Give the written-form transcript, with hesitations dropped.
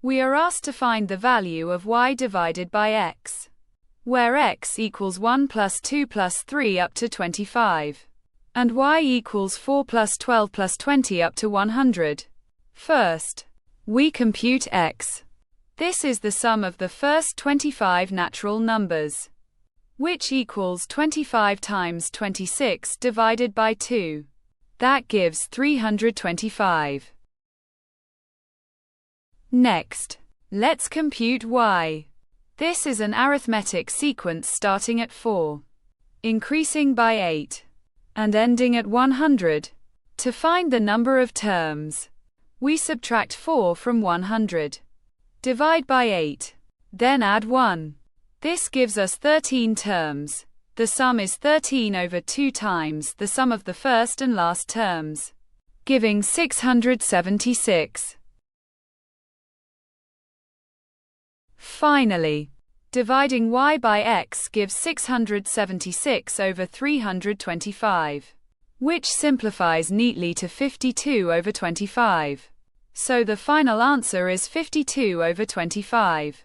We are asked to find the value of y divided by x, where x equals 1 plus 2 plus 3 up to 25, and y equals 4 plus 12 plus 20 up to 100. First, we compute x. This is the sum of the first 25 natural numbers, which equals 25 times 26 divided by 2. That gives 325. Next, let's compute y. This is an arithmetic sequence starting at 4, increasing by 8, and ending at 100. To find the number of terms, we subtract 4 from 100, divide by 8, then add 1. This gives us 13 terms. The sum is 13 over 2 times the sum of the first and last terms, giving 676. Finally, dividing y by x gives 676 over 325, which simplifies neatly to 52 over 25. So the final answer is 52 over 25.